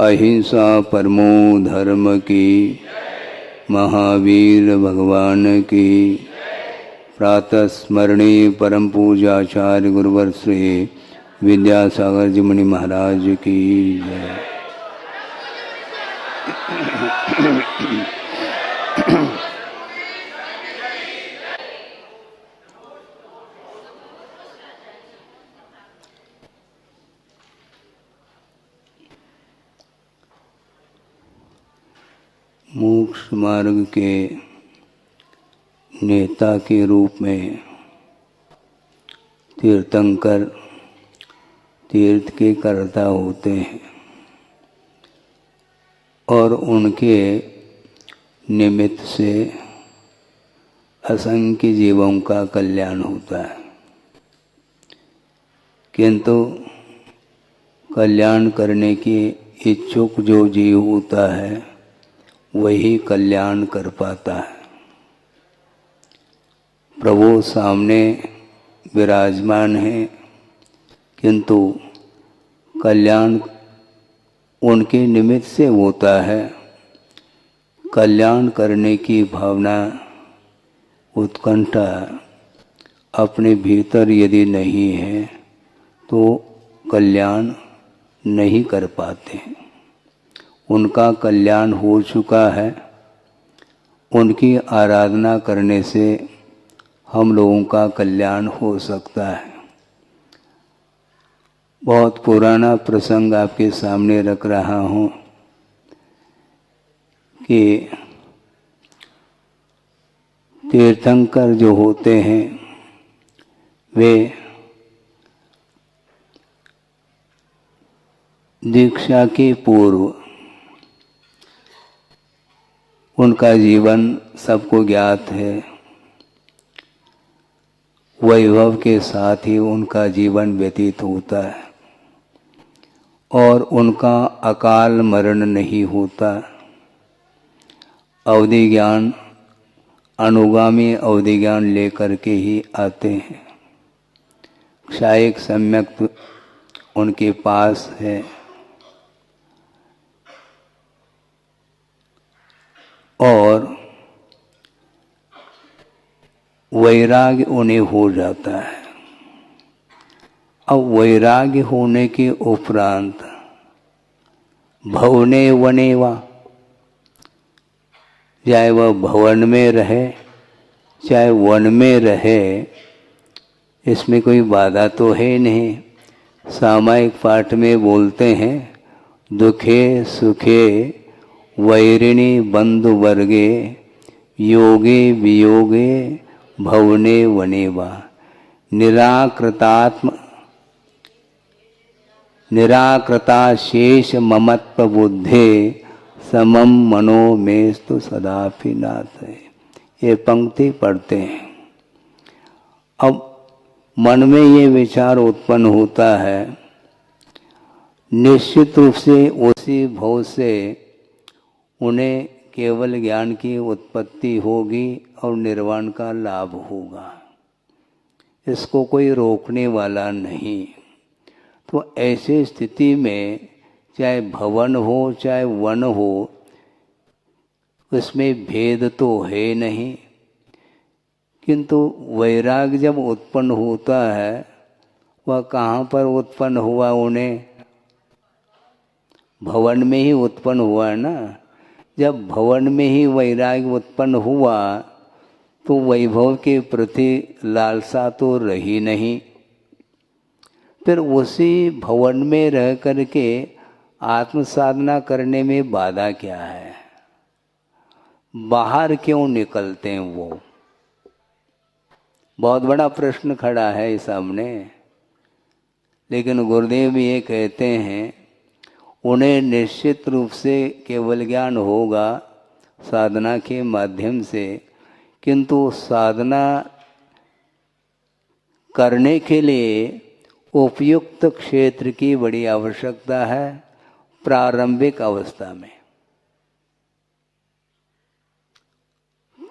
अहिंसा परमो धर्म की, महावीर भगवान की। प्रातः स्मरणीय परम पूज्याचार्य गुरुवर श्री विद्यासागर जी मुनि महाराज की जय। मोक्ष मार्ग के नेता के रूप में तीर्थंकर तीर्थ के कर्ता होते हैं और उनके निमित्त से असंख्य जीवों का कल्याण होता है। किंतु कल्याण करने की इच्छुक जो जीव होता है वही कल्याण कर पाता है। प्रभु सामने विराजमान है किंतु कल्याण उनके निमित्त से होता है। कल्याण करने की भावना उत्कंठा अपने भीतर यदि नहीं है तो कल्याण नहीं कर पाते। उनका कल्याण हो चुका है। उनकी आराधना करने से हम लोगों का कल्याण हो सकता है। बहुत पुराना प्रसंग आपके सामने रख रहा हूँ कि तीर्थंकर जो होते हैं वे दीक्षा के पूर्व उनका जीवन सबको ज्ञात है। वैभव के साथ ही उनका जीवन व्यतीत होता है और उनका अकाल मरण नहीं होता। अवधि ज्ञान अनुगामी अवधि ज्ञान लेकर के ही आते हैं। क्षायिक सम्यक उनके पास है और वैराग्य उन्हें हो जाता है। अब वैराग्य होने के उपरांत भवने वनेवा, चाहे वह भवन में रहे चाहे वन में रहे, इसमें कोई बाधा तो है नहीं। सामायिक पाठ में बोलते हैं दुखे सुखे वैरिणी बंधु वर्गे योगे वियोगे भवने वनेवा। निराकृता शेष ममत्व बुद्धे समम मनो मेस्तु सदापि नाथ। ये पंक्ति पढ़ते हैं। अब मन में ये विचार उत्पन्न होता है, निश्चित रूप से उसी भव से उन्हें केवल ज्ञान की उत्पत्ति होगी और निर्वाण का लाभ होगा। इसको कोई रोकने वाला नहीं। तो ऐसी स्थिति में चाहे भवन हो चाहे वन हो, उसमें भेद तो है नहीं। किंतु वैराग्य जब उत्पन्न होता है वह कहाँ पर उत्पन्न हुआ? उन्हें भवन में ही उत्पन्न हुआ है ना। जब भवन में ही वैराग्य उत्पन्न हुआ तो वैभव के प्रति लालसा तो रही नहीं। फिर उसी भवन में रह करके आत्म साधना करने में बाधा क्या है? बाहर क्यों निकलते हैं? वो बहुत बड़ा प्रश्न खड़ा है सामने। लेकिन गुरुदेव भी ये कहते हैं उन्हें निश्चित रूप से केवल ज्ञान होगा साधना के माध्यम से, किंतु साधना करने के लिए उपयुक्त क्षेत्र की बड़ी आवश्यकता है। प्रारंभिक अवस्था में,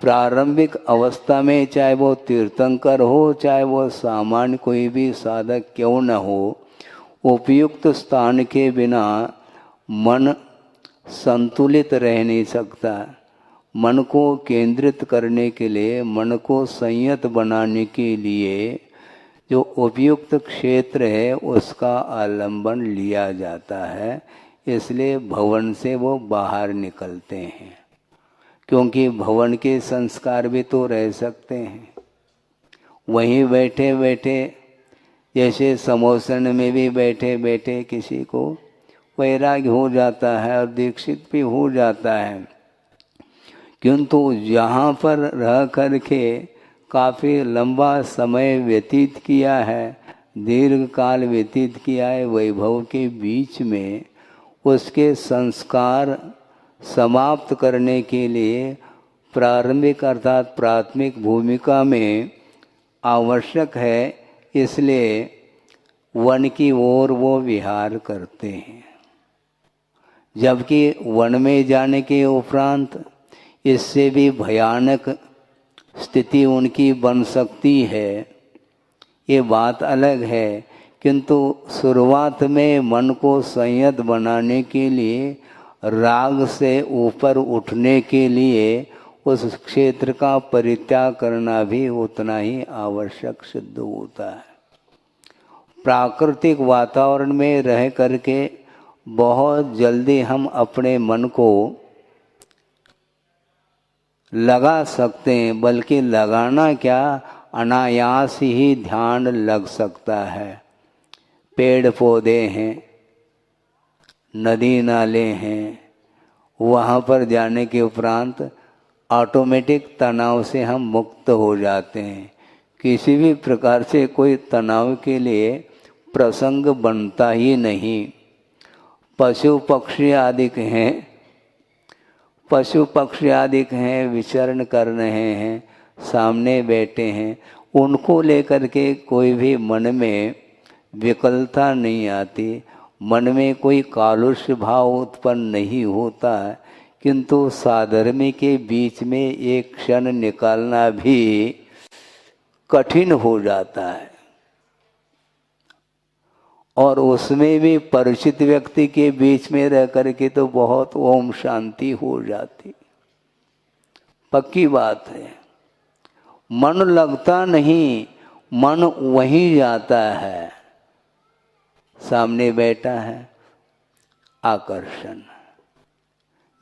प्रारंभिक अवस्था में चाहे वो तीर्थंकर हो चाहे वो सामान्य कोई भी साधक क्यों न हो, उपयुक्त स्थान के बिना मन संतुलित रह नहीं सकता। मन को केंद्रित करने के लिए, मन को संयत बनाने के लिए जो उपयुक्त क्षेत्र है उसका आलंबन लिया जाता है। इसलिए भवन से वो बाहर निकलते हैं, क्योंकि भवन के संस्कार भी तो रह सकते हैं। वहीं बैठे बैठे, जैसे समोसन में भी बैठे बैठे किसी को वैराग्य हो जाता है और दीक्षित भी हो जाता है, किंतु यहाँ पर रह करके काफ़ी लंबा समय व्यतीत किया है, दीर्घ काल व्यतीत किया है वैभव के बीच में, उसके संस्कार समाप्त करने के लिए प्रारंभिक अर्थात प्राथमिक भूमिका में आवश्यक है। इसलिए वन की ओर वो विहार करते हैं। जबकि वन में जाने के उपरांत इससे भी भयानक स्थिति उनकी बन सकती है, ये बात अलग है। किंतु शुरुआत में मन को संयत बनाने के लिए, राग से ऊपर उठने के लिए उस क्षेत्र का परित्याग करना भी उतना ही आवश्यक सिद्ध होता है। प्राकृतिक वातावरण में रह करके बहुत जल्दी हम अपने मन को लगा सकते हैं, बल्कि लगाना क्या, अनायास ही ध्यान लग सकता है। पेड़ पौधे हैं, नदी नाले हैं, वहाँ पर जाने के उपरांत ऑटोमेटिक तनाव से हम मुक्त हो जाते हैं। किसी भी प्रकार से कोई तनाव के लिए प्रसंग बनता ही नहीं। पशु पक्षी आदि हैं, पशु पक्षी आदि हैं, विचरण कर रहे हैं, सामने बैठे हैं, उनको लेकर के कोई भी मन में विकलता नहीं आती, मन में कोई कालुष्य भाव उत्पन्न नहीं होता है। किंतु साधर्मी के बीच में एक क्षण निकालना भी कठिन हो जाता है, और उसमें भी परिचित व्यक्ति के बीच में रह करके तो बहुत ओम शांति हो जाती, पक्की बात है। मन लगता नहीं, मन वहीं जाता है, सामने बैठा है, आकर्षण।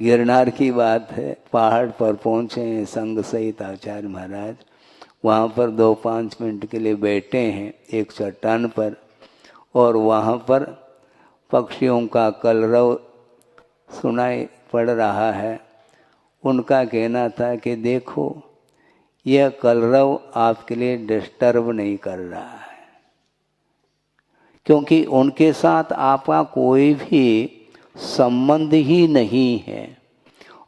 गिरनार की बात है, पहाड़ पर पहुँचे हैं संग सहित आचार्य महाराज, वहाँ पर 2-5 मिनट के लिए बैठे हैं एक चट्टान पर, और वहाँ पर पक्षियों का कलरव सुनाई पड़ रहा है। उनका कहना था कि देखो, यह कलरव आपके लिए डिस्टर्ब नहीं कर रहा है, क्योंकि उनके साथ आपका कोई भी संबंध ही नहीं है,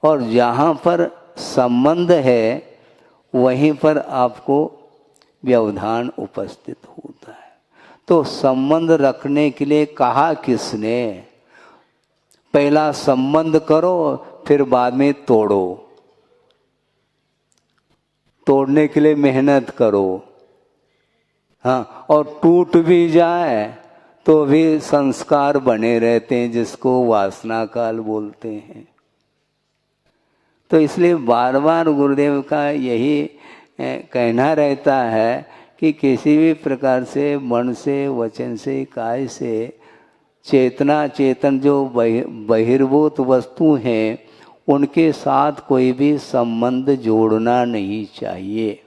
और जहाँ पर संबंध है वहीं पर आपको व्यवधान उपस्थित होता है। तो संबंध रखने के लिए कहा किसने? पहला संबंध करो, फिर बाद में तोड़ो। तोड़ने के लिए मेहनत करो, हाँ, और टूट भी जाए तो भी संस्कार बने रहते हैं, जिसको वासना काल बोलते हैं। तो इसलिए बार बार गुरुदेव का यही कहना रहता है कि किसी भी प्रकार से मन से, वचन से, काय से, चेतना चेतन जो बहिर्भूत वस्तु हैं उनके साथ कोई भी संबंध जोड़ना नहीं चाहिए।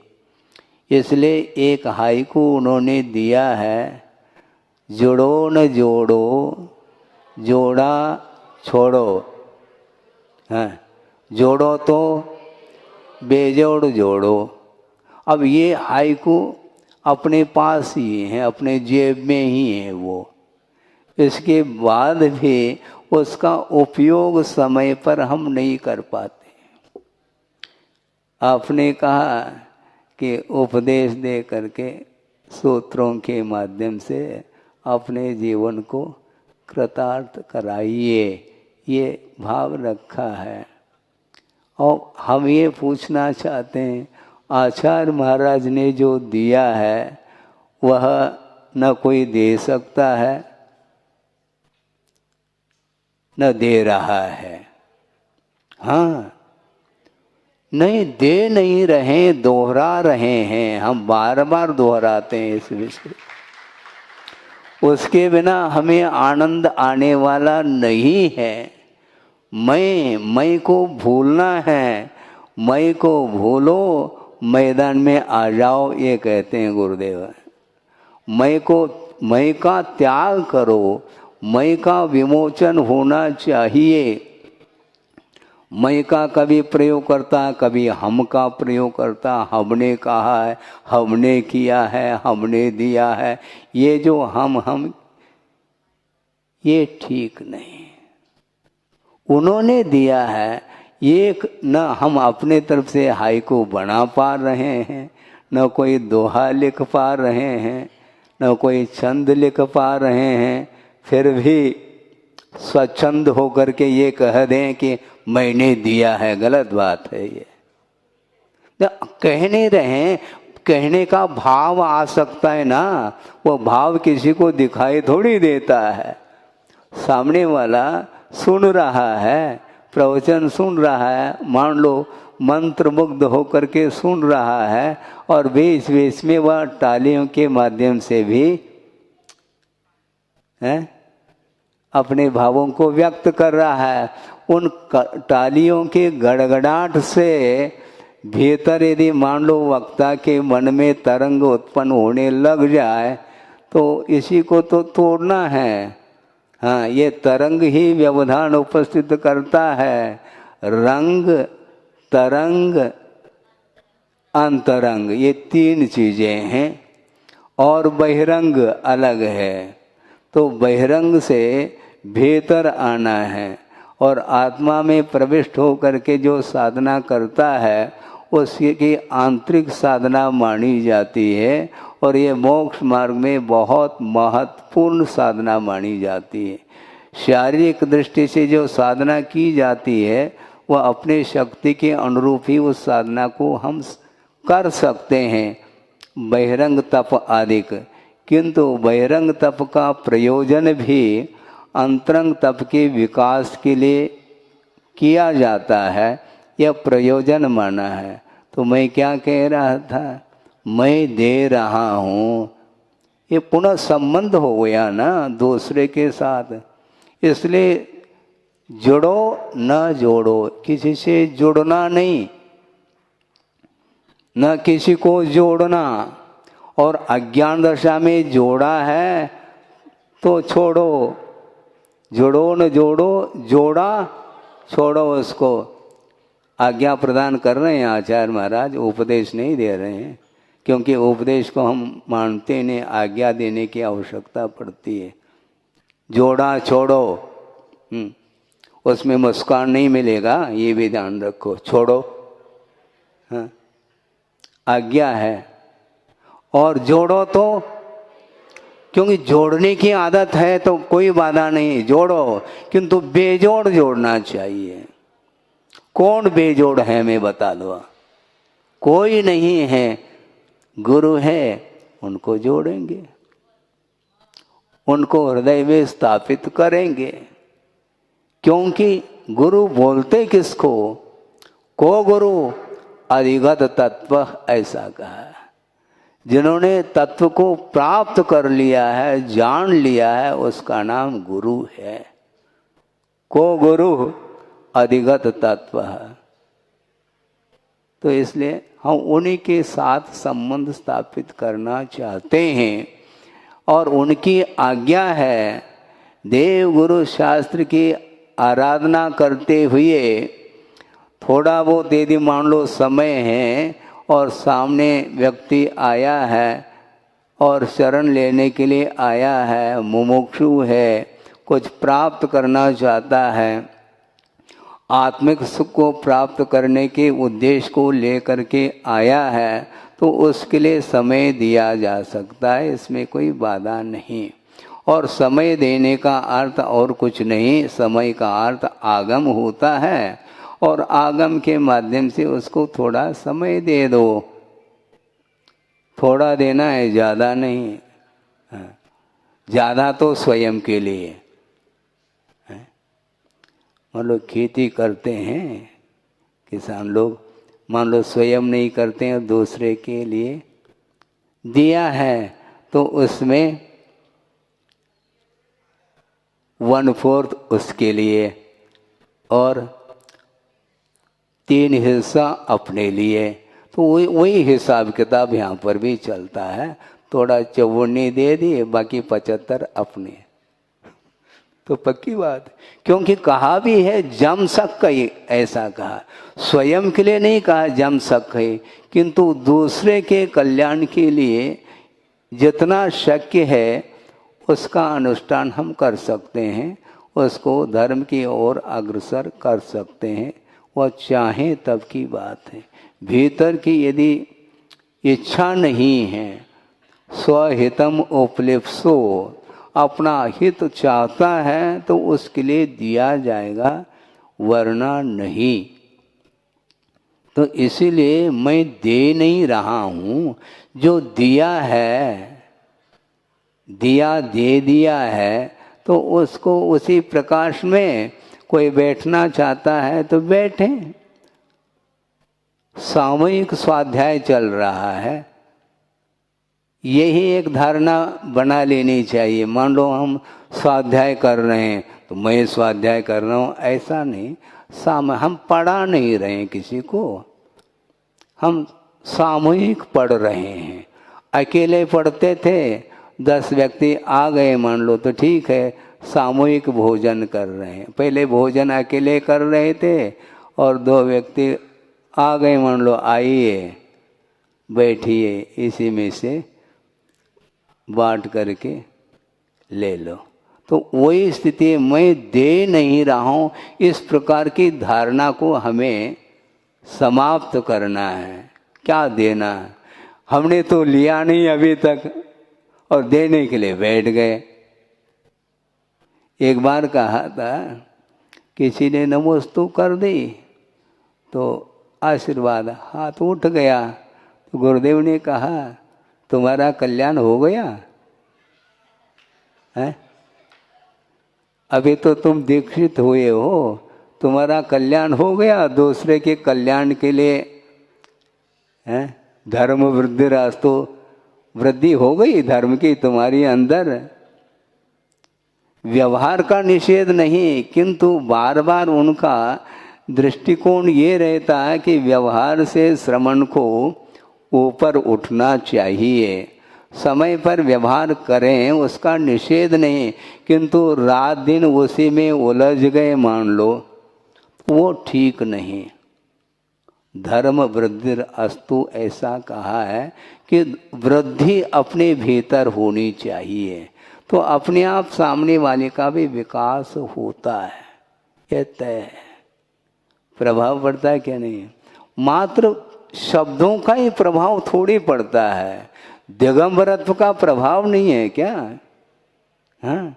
इसलिए एक हाइकू उन्होंने दिया है, जोड़ो न जोड़ो, जोड़ा छोड़ो, हाँ, जोड़ो तो बेजोड़ जोड़ो। अब ये हाइकू अपने पास ही हैं, अपने जेब में ही है वो, इसके बाद भी उसका उपयोग समय पर हम नहीं कर पाते। आपने कहा कि उपदेश दे करके सूत्रों के माध्यम से अपने जीवन को कृतार्थ कराइए, ये भाव रखा है। और हम ये पूछना चाहते हैं, आचार्य महाराज ने जो दिया है वह न कोई दे सकता है, न दे रहा है। हाँ, नहीं दे नहीं रहे, दोहरा रहे हैं। हम बार बार दोहराते हैं इस विषय। उसके बिना हमें आनंद आने वाला नहीं है। मैं को भूलना है। मैं को भूलो, मैदान में आ जाओ, ये कहते हैं गुरुदेव। मैं का त्याग करो, मैं का विमोचन होना चाहिए। मैं का कभी प्रयोग करता, कभी हम का प्रयोग करता। हमने कहा है, हमने किया है, हमने दिया है। ये जो हम ये ठीक नहीं। उन्होंने दिया है, ये न हम अपने तरफ से हाइकू बना पा रहे हैं, न कोई दोहा लिख पा रहे हैं, न कोई छंद लिख पा रहे हैं। फिर भी स्वच्छंद होकर के ये कह दें कि मैंने दिया है, गलत बात है ये। कह नहीं रहे, कहने का भाव आ सकता है ना। वो भाव किसी को दिखाई थोड़ी देता है। सामने वाला सुन रहा है, प्रवचन सुन रहा है, मान लो मंत्र मुग्ध होकर के सुन रहा है, और बीच बीच में वह तालियों के माध्यम से भी अपने भावों को व्यक्त कर रहा है। उन तालियों के गड़गड़ाहट से भीतर यदि मान लो वक्ता के मन में तरंग उत्पन्न होने लग जाए, तो इसी को तो तोड़ना है। हाँ, ये तरंग ही व्यवधान उपस्थित करता है। रंग, तरंग, अंतरंग, ये तीन चीजें हैं, और बहिरंग अलग है। तो बहिरंग से भीतर आना है, और आत्मा में प्रविष्ट होकर के जो साधना करता है उसकी आंतरिक साधना मानी जाती है, और ये मोक्ष मार्ग में बहुत महत्वपूर्ण साधना मानी जाती है। शारीरिक दृष्टि से जो साधना की जाती है वह अपने शक्ति के अनुरूप ही उस साधना को हम कर सकते हैं, बहिरंग तप आदि। किंतु बहिरंग तप का प्रयोजन भी अंतरंग तप के विकास के लिए किया जाता है, यह प्रयोजन माना है। तो मैं क्या कह रहा था, मैं दे रहा हूँ, ये पुनः संबंध हो गया ना दूसरे के साथ। इसलिए जुड़ो न जोड़ो, किसी से जुड़ना नहीं, न किसी को जोड़ना। और अज्ञान दशा में जोड़ा है तो छोड़ो, जुड़ो न जोड़ो, जोड़ा छोड़ो उसको। आज्ञा प्रदान कर रहे हैं आचार्य महाराज, उपदेश नहीं दे रहे हैं, क्योंकि उपदेश को हम मानते नहीं, आज्ञा देने की आवश्यकता पड़ती है। जोड़ा छोड़ो, उसमें मुस्कान नहीं मिलेगा, ये भी ध्यान रखो। छोड़ो, हाँ, आज्ञा है। और जोड़ो तो, क्योंकि जोड़ने की आदत है तो कोई बाधा नहीं, जोड़ो, किंतु बेजोड़ जोड़ना चाहिए। कौन बेजोड़ है मैं बता दो, कोई नहीं है। गुरु है, उनको जोड़ेंगे, उनको हृदय में स्थापित करेंगे। क्योंकि गुरु बोलते किसको, को गुरु अधिगत तत्व, ऐसा कहा है। जिन्होंने तत्व को प्राप्त कर लिया है, जान लिया है, उसका नाम गुरु है। को गुरु अधिगत तत्व है। तो इसलिए हम उन्हीं के साथ संबंध स्थापित करना चाहते हैं, और उनकी आज्ञा है। देव गुरु शास्त्र की आराधना करते हुए थोड़ा बहुत यदि मान लो समय है और सामने व्यक्ति आया है और शरण लेने के लिए आया है, मुमुक्षु है, कुछ प्राप्त करना चाहता है, आत्मिक सुख को प्राप्त करने के उद्देश्य को लेकर के आया है, तो उसके लिए समय दिया जा सकता है, इसमें कोई बाधा नहीं। और समय देने का अर्थ और कुछ नहीं, समय का अर्थ आगम होता है, और आगम के माध्यम से उसको थोड़ा समय दे दो। थोड़ा देना है, ज़्यादा नहीं। ज़्यादा तो स्वयं के लिए है। मान लो खेती करते हैं किसान लोग, मान लो स्वयं नहीं करते हैं, दूसरे के लिए दिया है, तो उसमें 1/4 उसके लिए और 3 हिस्सा अपने लिए। तो वही हिसाब किताब यहाँ पर भी चलता है। थोड़ा 54 दे दिए, बाकी 75 अपने। तो पक्की बात, क्योंकि कहा भी है जम सक, ऐसा कहा, स्वयं के लिए नहीं कहा जम सक है, किंतु दूसरे के कल्याण के लिए जितना शक्य है उसका अनुष्ठान हम कर सकते हैं, उसको धर्म की ओर अग्रसर कर सकते हैं। वह चाहे तब की बात है। भीतर की यदि इच्छा नहीं है, स्वहितम उपलिप्सो, अपना हित चाहता है तो उसके लिए दिया जाएगा, वरना नहीं। तो इसीलिए मैं दे नहीं रहा हूँ, जो दिया है, दिया दे दिया है, तो उसको उसी प्रकाश में कोई बैठना चाहता है तो बैठे। सामूहिक स्वाध्याय चल रहा है, यही एक धारणा बना लेनी चाहिए। मान लो हम स्वाध्याय कर रहे हैं तो मैं स्वाध्याय कर रहा हूँ, ऐसा नहीं। हम पढ़ा नहीं रहे हैं किसी को, हम सामूहिक पढ़ रहे हैं। अकेले पढ़ते थे, 10 व्यक्ति आ गए मान लो तो ठीक है, सामूहिक भोजन कर रहे हैं। पहले भोजन अकेले कर रहे थे और 2 व्यक्ति आ गए मान लो, आइए बैठिए, इसी में से बांट करके ले लो। तो वही स्थिति, मैं दे नहीं रहा हूँ, इस प्रकार की धारणा को हमें समाप्त करना है। क्या देना है, हमने तो लिया नहीं अभी तक और देने के लिए बैठ गए। एक बार कहा था, किसी ने नमोस्तु कर दी तो आशीर्वाद, हाथ उठ गया तो गुरुदेव ने कहा तुम्हारा कल्याण हो गया है, अभी तो तुम दीक्षित हुए हो, तुम्हारा कल्याण हो गया, दूसरे के कल्याण के लिए है, धर्म वृद्धि रास्तों, वृद्धि हो गई धर्म की तुम्हारी अंदर। व्यवहार का निषेध नहीं, किंतु बार बार उनका दृष्टिकोण ये रहता है कि व्यवहार से श्रमण को ऊपर उठना चाहिए। समय पर व्यवहार करें, उसका निषेध नहीं, किंतु रात दिन उसी में उलझ गए मान लो, वो ठीक नहीं। धर्म वृद्धि अस्तु ऐसा कहा है कि वृद्धि अपने भीतर होनी चाहिए, तो अपने आप सामने वाले का भी विकास होता है, यह तय है। प्रभाव पड़ता है क्या नहीं, मात्र शब्दों का ही प्रभाव थोड़ी पड़ता है, दिगंबरत्व का प्रभाव नहीं है क्या। हाँ,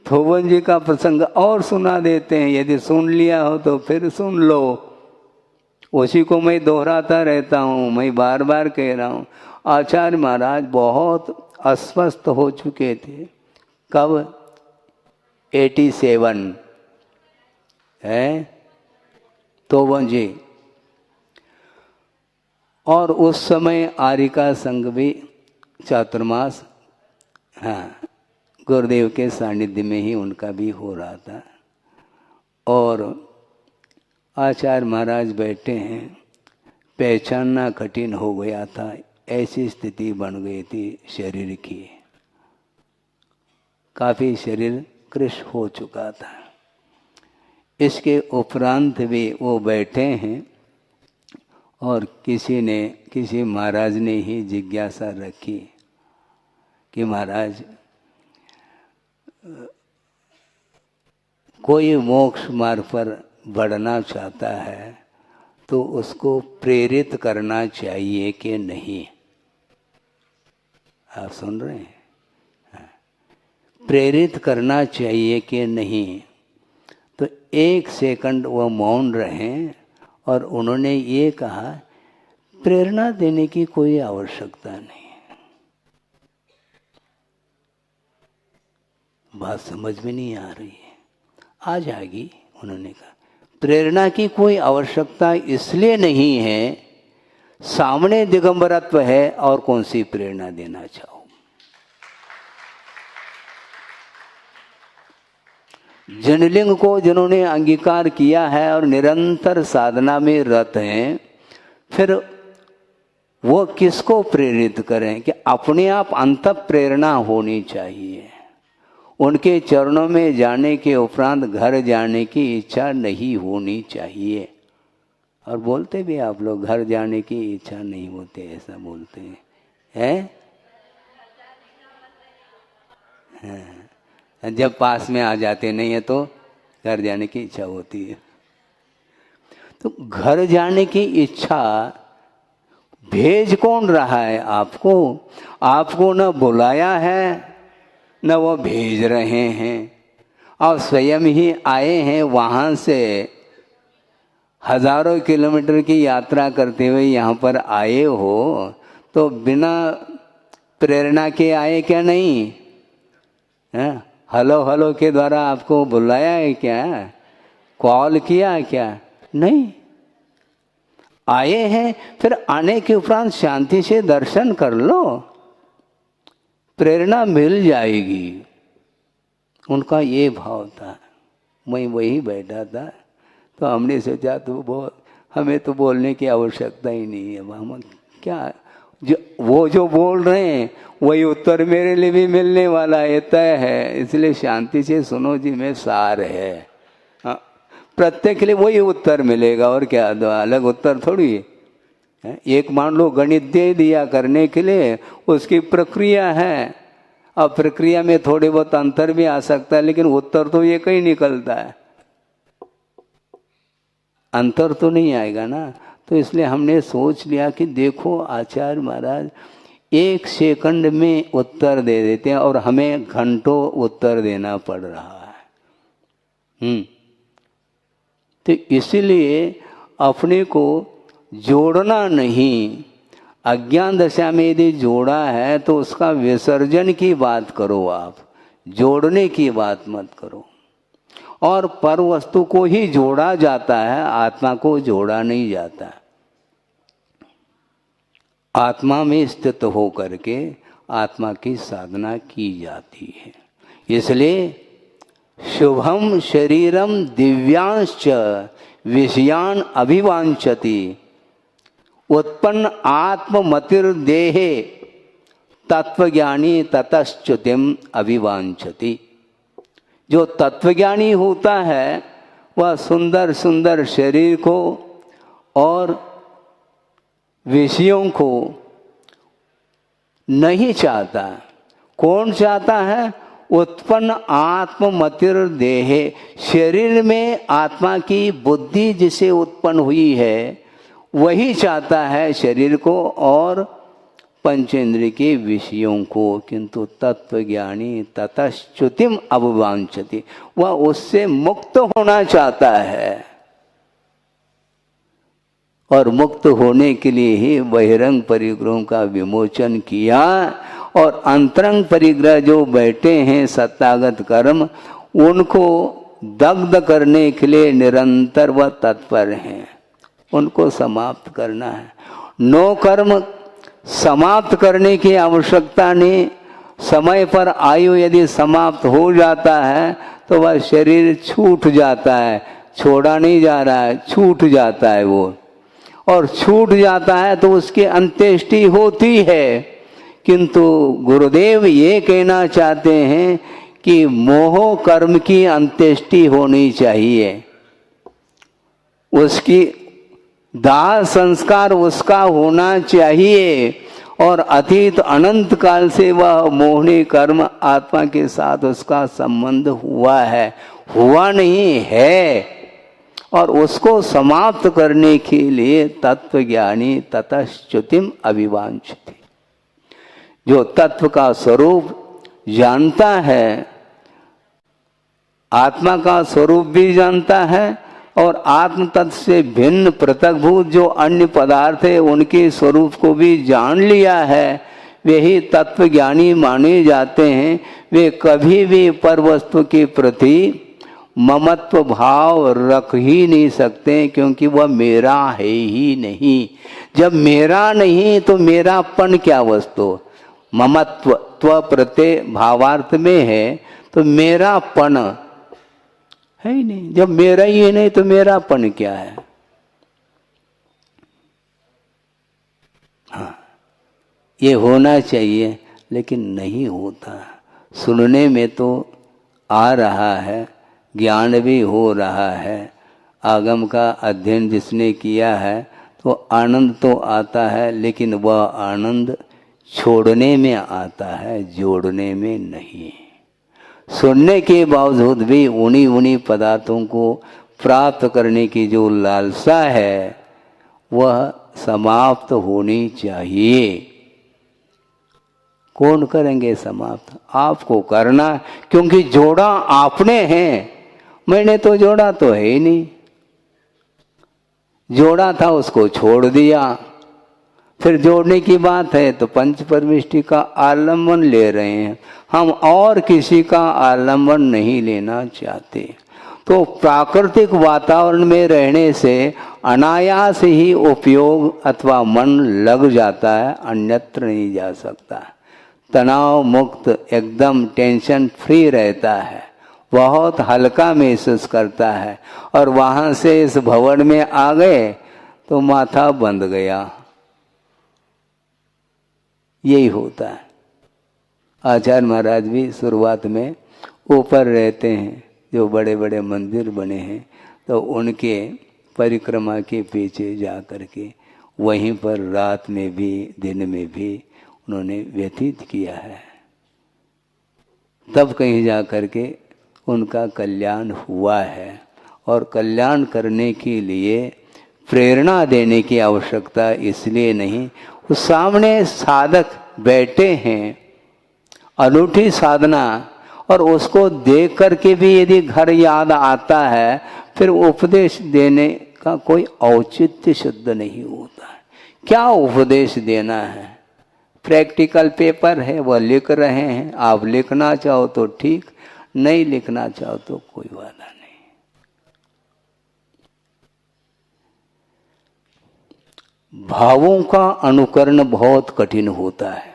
थोवन जी का प्रसंग और सुना देते हैं, यदि सुन लिया हो तो फिर सुन लो। उसी को मैं दोहराता रहता हूँ, मैं बार बार कह रहा हूँ। आचार्य महाराज बहुत अस्वस्थ हो चुके थे, कब 87 है थोवन जी, और उस समय आरिका संघ भी चातुर्मास, हाँ, गुरुदेव के सानिध्य में ही उनका भी हो रहा था। और आचार्य महाराज बैठे हैं, पहचानना कठिन हो गया था, ऐसी स्थिति बन गई थी शरीर की, काफ़ी शरीर कृश हो चुका था। इसके उपरांत भी वो बैठे हैं और किसी महाराज ने ही जिज्ञासा रखी कि महाराज कोई मोक्ष मार्ग पर बढ़ना चाहता है तो उसको प्रेरित करना चाहिए कि नहीं। आप सुन रहे हैं, प्रेरित करना चाहिए कि नहीं। तो 1 सेकंड वो मौन रहे और उन्होंने ये कहा, प्रेरणा देने की कोई आवश्यकता नहीं। बात समझ में नहीं आ रही है। आ जाएगी। उन्होंने कहा प्रेरणा की कोई आवश्यकता इसलिए नहीं है, सामने दिगंबरत्व है और कौन सी प्रेरणा देना चाहो। जनलिंग को जिन्होंने अंगीकार किया है और निरंतर साधना में रत हैं, फिर वो किसको प्रेरित करें कि अपने आप अंतः प्रेरणा होनी चाहिए। उनके चरणों में जाने के उपरांत घर जाने की इच्छा नहीं होनी चाहिए। और बोलते भी आप लोग घर जाने की इच्छा नहीं होती, ऐसा बोलते हैं। हाँ, जब पास में आ जाते नहीं है तो घर जाने की इच्छा होती है। तो घर जाने की इच्छा भेज कौन रहा है आपको? आपको न बुलाया है न वो भेज रहे हैं, और स्वयं ही आए हैं। वहाँ से हजारों किलोमीटर की यात्रा करते हुए यहाँ पर आए हो, तो बिना प्रेरणा के आए क्या? नहीं है? हेलो हेलो के द्वारा आपको बुलाया है क्या? कॉल किया है क्या? नहीं। आए हैं, फिर आने के उपरांत शांति से दर्शन कर लो, प्रेरणा मिल जाएगी। उनका ये भाव था। मैं वही बैठा था, तो हमने सोचा तो हमें तो बोलने की आवश्यकता ही नहीं है। हम क्या, जो बोल रहे हैं वही उत्तर मेरे लिए भी मिलने वाला है, तय है। इसलिए शांति से सुनो जी, में सार है। प्रत्येक के लिए वही उत्तर मिलेगा, और क्या अलग उत्तर थोड़ी है। एक मान लो गणित दे दिया करने के लिए, उसकी प्रक्रिया है। अब प्रक्रिया में थोड़े बहुत अंतर भी आ सकता है, लेकिन उत्तर तो एक ही निकलता है, अंतर तो नहीं आएगा ना। तो इसलिए हमने सोच लिया कि देखो आचार्य महाराज 1 सेकंड में उत्तर दे देते हैं, और हमें घंटों उत्तर देना पड़ रहा है। तो इसलिए अपने को जोड़ना नहीं। अज्ञान दशा में यदि जोड़ा है तो उसका विसर्जन की बात करो, आप जोड़ने की बात मत करो। और पर वस्तु को ही जोड़ा जाता है, आत्मा को जोड़ा नहीं जाता। आत्मा में स्थित हो करके आत्मा की साधना की जाती है। इसलिए शुभम शरीरम दिव्यांश्च विषयान अभिवांछति उत्पन्न आत्ममतिर्देहे तत्वज्ञानी ततश्च्युतिम अभिवांछति। जो तत्वज्ञानी होता है वह सुंदर सुंदर शरीर को और विषयों को नहीं चाहता। कौन चाहता है? उत्पन्न आत्ममतिर्देहे, शरीर में आत्मा की बुद्धि जिसे उत्पन्न हुई है वही चाहता है शरीर को और पंचेंद्रिय के विषयों को। किंतु तत्वज्ञानी ततश्च्युतिम अभिवांछति, वह उससे मुक्त होना चाहता है। और मुक्त होने के लिए ही बहिरंग परिग्रहों का विमोचन किया, और अंतरंग परिग्रह जो बैठे हैं सत्तागत कर्म, उनको दग्ध करने के लिए निरंतर वह तत्पर हैं। उनको समाप्त करना है। 9 कर्म समाप्त करने की आवश्यकता नहीं। समय पर आयु यदि समाप्त हो जाता है तो वह शरीर छूट जाता है, छोड़ा नहीं जा रहा है, छूट जाता है वो। और छूट जाता है तो उसकी अंत्येष्टि होती है। किंतु गुरुदेव ये कहना चाहते हैं कि मोह कर्म की अंत्येष्टि होनी चाहिए, उसकी दाह संस्कार उसका होना चाहिए। और अतीत अनंत काल से वह मोहनी कर्म आत्मा के साथ उसका संबंध हुआ है, हुआ नहीं है। और उसको समाप्त करने के लिए तत्वज्ञानी ततश्च्युतिम अभिवांछति, जो तत्व का स्वरूप जानता है, आत्मा का स्वरूप भी जानता है, और आत्म तत्व से भिन्न पृथकभूत जो अन्य पदार्थ है उनके स्वरूप को भी जान लिया है, वे ही तत्व ज्ञानी माने जाते हैं। वे कभी भी पर वस्तु के प्रति ममत्व भाव रख ही नहीं सकते, क्योंकि वह मेरा है ही नहीं। जब मेरा नहीं तो मेरापन क्या वस्तु? ममत्व त्व प्रत्यय भावार्थ में है, तो मेरापन है ही नहीं। जब मेरा ही है नहीं तो मेरापन क्या है? हाँ, ये होना चाहिए, लेकिन नहीं होता। सुनने में तो आ रहा है, ज्ञान भी हो रहा है, आगम का अध्ययन जिसने किया है तो आनंद तो आता है, लेकिन वह आनंद छोड़ने में आता है, जोड़ने में नहीं। सुनने के बावजूद भी उन्हीं पदार्थों को प्राप्त करने की जो लालसा है वह समाप्त होनी चाहिए। कौन करेंगे समाप्त? आपको करना, क्योंकि जोड़ा आपने है, मैंने तो जोड़ा तो है ही नहीं। जोड़ा था उसको छोड़ दिया, फिर जोड़ने की बात है तो पंच परमिष्टि का आलम्बन ले रहे हैं हम, और किसी का आलम्बन नहीं लेना चाहते। तो प्राकृतिक वातावरण में रहने से अनायास ही उपयोग अथवा मन लग जाता है, अन्यत्र नहीं जा सकता। तनाव मुक्त, एकदम टेंशन फ्री रहता है, बहुत हल्का महसूस करता है। और वहाँ से इस भवन में आ गए तो माथा बंध गया। यही होता है। आचार्य महाराज भी शुरुआत में ऊपर रहते हैं, जो बड़े बड़े मंदिर बने हैं, तो उनके परिक्रमा के पीछे जा कर के वहीं पर रात में भी दिन में भी उन्होंने व्यतीत किया है। तब कहीं जा कर के उनका कल्याण हुआ है। और कल्याण करने के लिए प्रेरणा देने की आवश्यकता इसलिए नहीं, उस सामने साधक बैठे हैं, अनूठी साधना, और उसको देख करके भी यदि घर याद आता है, फिर उपदेश देने का कोई औचित्य शुद्ध नहीं होता है। क्या उपदेश देना है? प्रैक्टिकल पेपर है, वह लिख रहे हैं, आप लिखना चाहो तो ठीक, नहीं लिखना चाहो तो कोई वादा नहीं। भावों का अनुकरण बहुत कठिन होता है।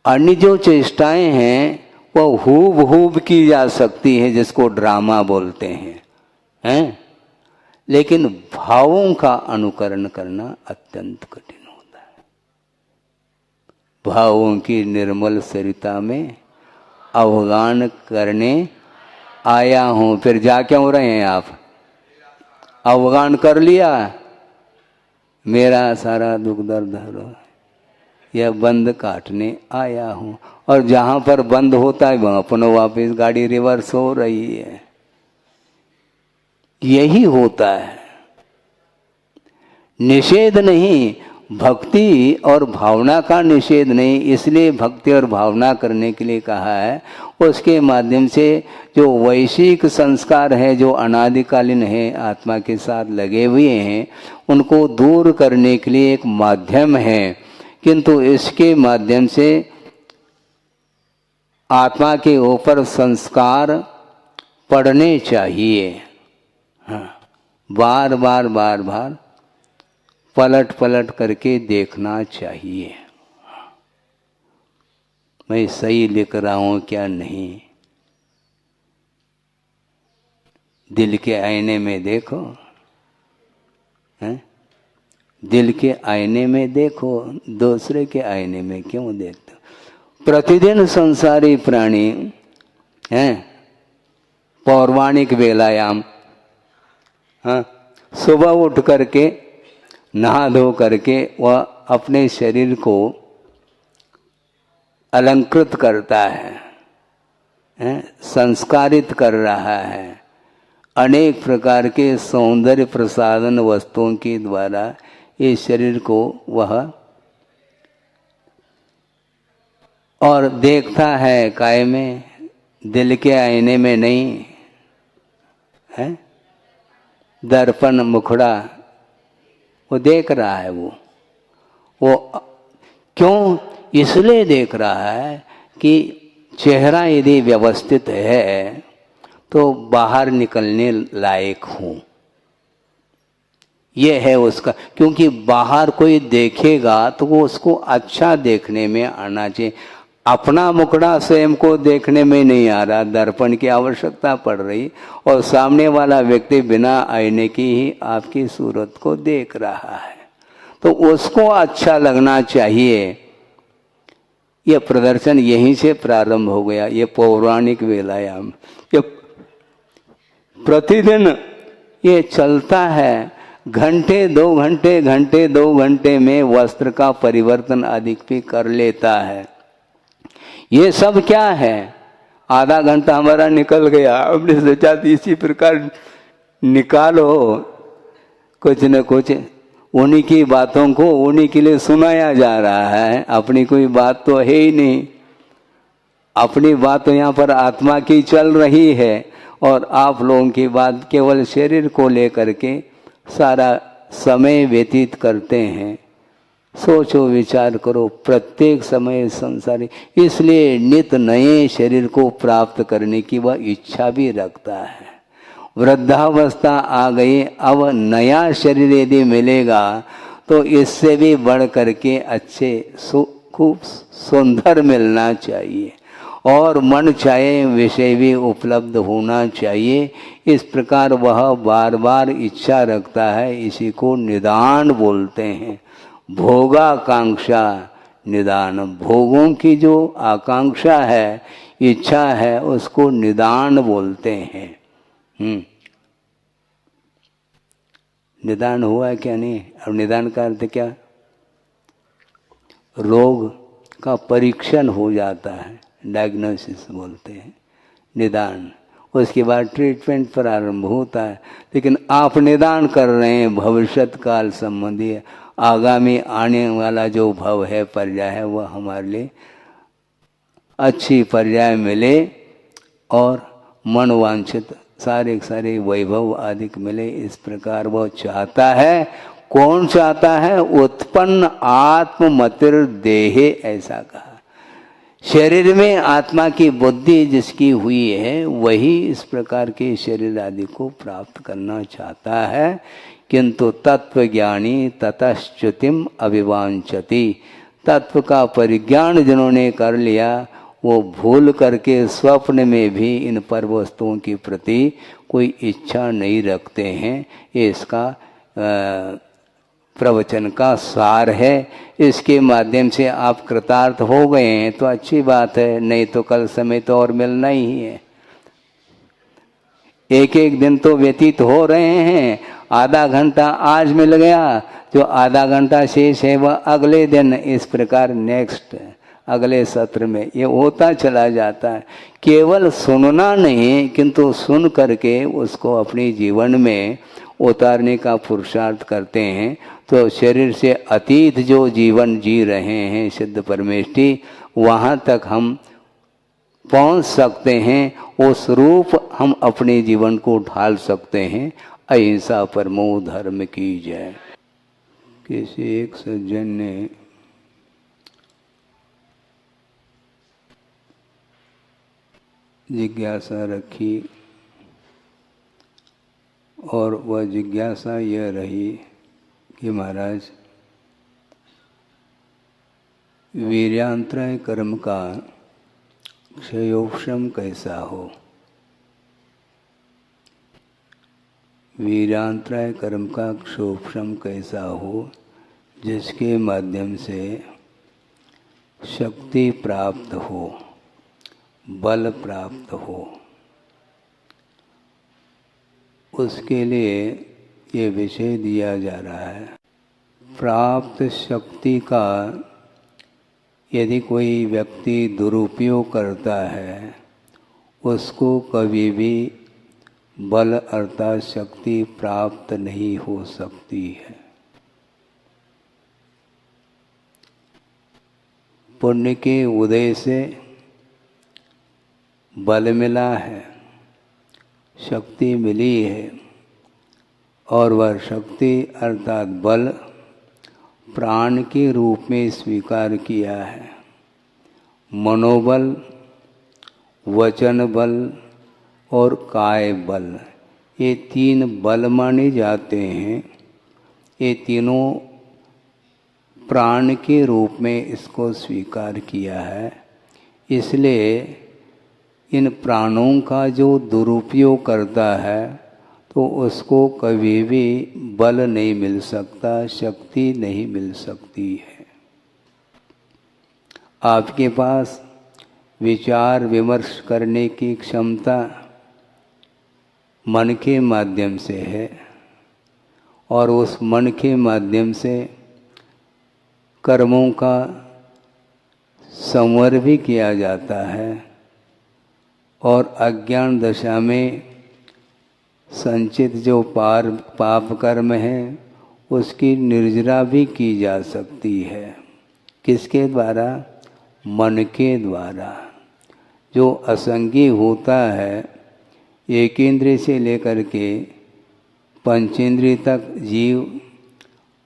अन्य जो चेष्टाएं हैं वह हूब की जा सकती है, जिसको ड्रामा बोलते हैं, लेकिन भावों का अनुकरण करना अत्यंत कठिन होता है। भावों की निर्मल सरिता में अवगान करने आया हूं। फिर जा क्यों रहे हैं आप? अवगान कर लिया, मेरा सारा दुख दर्द हरो, यह बंद काटने आया हूं। और जहां पर बंद होता है वहां पुनः वापस गाड़ी रिवर्स हो रही है। यही होता है, निषेध नहीं, भक्ति और भावना का निषेध नहीं। इसलिए भक्ति और भावना करने के लिए कहा है। उसके माध्यम से जो वैश्विक संस्कार है, जो अनादिकालीन है, आत्मा के साथ लगे हुए हैं, उनको दूर करने के लिए एक माध्यम है। किंतु इसके माध्यम से आत्मा के ऊपर संस्कार पड़ने चाहिए। हाँ, बार बार पलट करके देखना चाहिए, मैं सही लिख रहा हूं क्या नहीं। दिल के आईने में देखो, हैं? दिल के आईने में देखो, दूसरे के आईने में क्यों देखते हो? प्रतिदिन संसारी प्राणी हैं, पौर्वाणिक वेलायाम, हाँ, सुबह उठ करके नहा धो करके वह अपने शरीर को अलंकृत करता है, संस्कारित कर रहा है। अनेक प्रकार के सौंदर्य प्रसाधन वस्तुओं के द्वारा इस शरीर को वह और देखता है काय में, दिल के आईने में नहीं है। दर्पण मुखड़ा वो देख रहा है। वो क्यों इसलिए देख रहा है कि चेहरा यदि व्यवस्थित है तो बाहर निकलने लायक हूँ। ये है उसका, क्योंकि बाहर कोई देखेगा तो वो उसको अच्छा देखने में आना चाहिए। अपना मुखड़ा स्वयं को देखने में नहीं आ रहा, दर्पण की आवश्यकता पड़ रही, और सामने वाला व्यक्ति बिना आईने की ही आपकी सूरत को देख रहा है, तो उसको अच्छा लगना चाहिए। यह प्रदर्शन यहीं से प्रारंभ हो गया। ये पौराणिक व्यायाम ये प्रतिदिन ये चलता है। घंटे 2 घंटे में वस्त्र का परिवर्तन अधिक भी कर लेता है। ये सब क्या है? आधा घंटा हमारा निकल गया, हमने सोचा इसी प्रकार निकालो कुछ न कुछ। उन्हीं की बातों को उन्हीं के लिए सुनाया जा रहा है, अपनी कोई बात तो है ही नहीं। अपनी बात तो यहाँ पर आत्मा की चल रही है, और आप लोगों की बात केवल शरीर को लेकर के सारा समय व्यतीत करते हैं। सोचो, विचार करो, प्रत्येक समय संसारी, इसलिए नित नए शरीर को प्राप्त करने की वह इच्छा भी रखता है। वृद्धावस्था आ गई, अब नया शरीर यदि मिलेगा तो इससे भी बढ़ करके अच्छे खूब सुंदर मिलना चाहिए, और मन चाहे विषय भी उपलब्ध होना चाहिए। इस प्रकार वह बार बार इच्छा रखता है। इसी को निदान बोलते हैं। भोगाकांक्षा निदान, भोगों की जो आकांक्षा है, इच्छा है, उसको निदान बोलते हैं। निदान हुआ क्या? नहीं। अब निदान का अर्थ क्या? रोग का परीक्षण हो जाता है, डायग्नोसिस बोलते हैं, निदान। उसके बाद ट्रीटमेंट प्रारंभ होता है। लेकिन आप निदान कर रहे हैं भविष्यत काल संबंधी, आगामी आने वाला जो भव है, पर्याय है, वह हमारे लिए अच्छी पर्याय मिले और मनवांछित सारे वैभव अधिक मिले, इस प्रकार वह चाहता है। कौन चाहता है? उत्पन्न आत्ममतिर देहे, ऐसा कहा। शरीर में आत्मा की बुद्धि जिसकी हुई है, वही इस प्रकार के शरीर आदि को प्राप्त करना चाहता है। किंतु तत्वज्ञानी ततश्च्युतिम अभिवांछति, तत्व का परिज्ञान जिन्होंने कर लिया, वो भूल करके स्वप्न में भी इन पर वस्तुओं के प्रति कोई इच्छा नहीं रखते हैं। ये इसका प्रवचन का सार है। इसके माध्यम से आप कृतार्थ हो गए हैं तो अच्छी बात है, नहीं तो कल समय तो और मिलना ही है। एक एक दिन तो व्यतीत हो रहे हैं। आधा घंटा आज मिल गया, जो आधा घंटा शेष है वह अगले दिन, इस प्रकार नेक्स्ट अगले सत्र में ये होता चला जाता है। केवल सुनना नहीं, किंतु सुन करके उसको अपने जीवन में उतारने का पुरुषार्थ करते हैं, तो शरीर से अतीत जो जीवन जी रहे हैं सिद्ध परमेष्टि, वहाँ तक हम पहुँच सकते हैं। उस रूप हम अपने जीवन को ढाल सकते हैं। अहिंसा परमो धर्म की जय। किसी एक सज्जन ने जिज्ञासा रखी, और वह जिज्ञासा यह रही कि महाराज, वीर्यांतराय कर्म का क्षयोपशम कैसा हो? वीर्यांतराय कर्म का क्षोपशम कैसा हो, जिसके माध्यम से शक्ति प्राप्त हो, बल प्राप्त हो। उसके लिए ये विषय दिया जा रहा है। प्राप्त शक्ति का यदि कोई व्यक्ति दुरुपयोग करता है, उसको कभी भी बल अर्थात शक्ति प्राप्त नहीं हो सकती है। पुण्य के उदय से बल मिला है, शक्ति मिली है, और वह शक्ति अर्थात बल प्राण के रूप में स्वीकार किया है। मनोबल, वचन बल, और काय बल, ये तीन बल माने जाते हैं। ये तीनों प्राण के रूप में इसको स्वीकार किया है। इसलिए इन प्राणों का जो दुरुपयोग करता है तो उसको कभी भी बल नहीं मिल सकता, शक्ति नहीं मिल सकती है। आपके पास विचार विमर्श करने की क्षमता मन के माध्यम से है और उस मन के माध्यम से कर्मों का संवर भी किया जाता है और अज्ञान दशा में संचित जो पाप कर्म है उसकी निर्जरा भी की जा सकती है। किसके द्वारा? मन के द्वारा। जो असंगी होता है, एक इंद्रिय से लेकर के पंचेंद्रिय तक जीव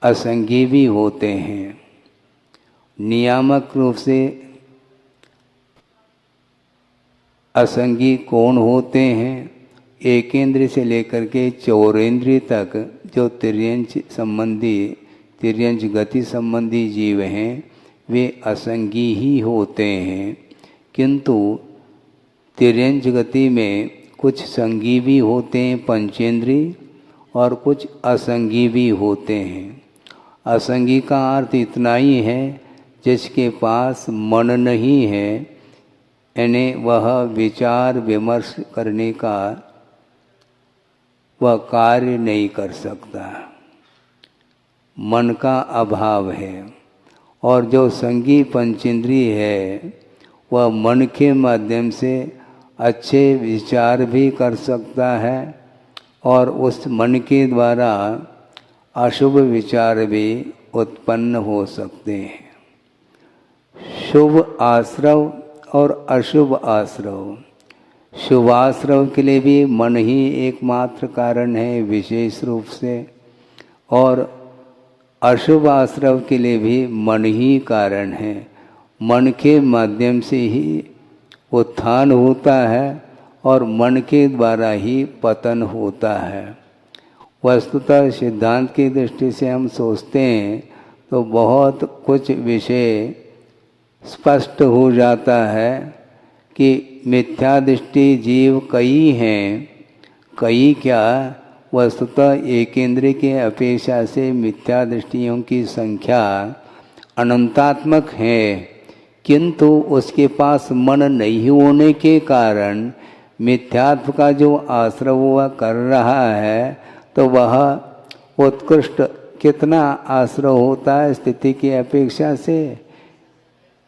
असंगी भी होते हैं। नियामक रूप से असंगी कौन होते हैं? एक इंद्रिय से लेकर के चौरेंद्रिय तक जो तिर्यंच गति संबंधी जीव हैं वे असंगी ही होते हैं। किंतु तिर्यंच गति में कुछ संगी भी होते हैं पंचेंद्रिय और कुछ असंगी भी होते हैं। असंगी का अर्थ इतना ही है जिसके पास मन नहीं है, यानी वह विचार विमर्श करने का वह कार्य नहीं कर सकता, मन का अभाव है। और जो संगी पंचेंद्रिय है वह मन के माध्यम से अच्छे विचार भी कर सकता है और उस मन के द्वारा अशुभ विचार भी उत्पन्न हो सकते हैं। शुभ आश्रव और अशुभ आश्रव। शुभाश्रव के लिए भी मन ही एकमात्र कारण है विशेष रूप से, और अशुभ आश्रव के लिए भी मन ही कारण है। मन के माध्यम से ही उत्थान होता है और मन के द्वारा ही पतन होता है। वस्तुतः सिद्धांत की दृष्टि से हम सोचते हैं तो बहुत कुछ विषय स्पष्ट हो जाता है कि मिथ्या दृष्टि जीव कई हैं। कई क्या, वस्तुतः एक इंद्रिय के अपेक्षा से मिथ्या दृष्टियों की संख्या अनंतात्मक है, किंतु उसके पास मन नहीं होने के कारण मिथ्यात्व का जो आश्रय वह कर रहा है तो वह उत्कृष्ट कितना आश्रय होता है स्थिति की अपेक्षा से?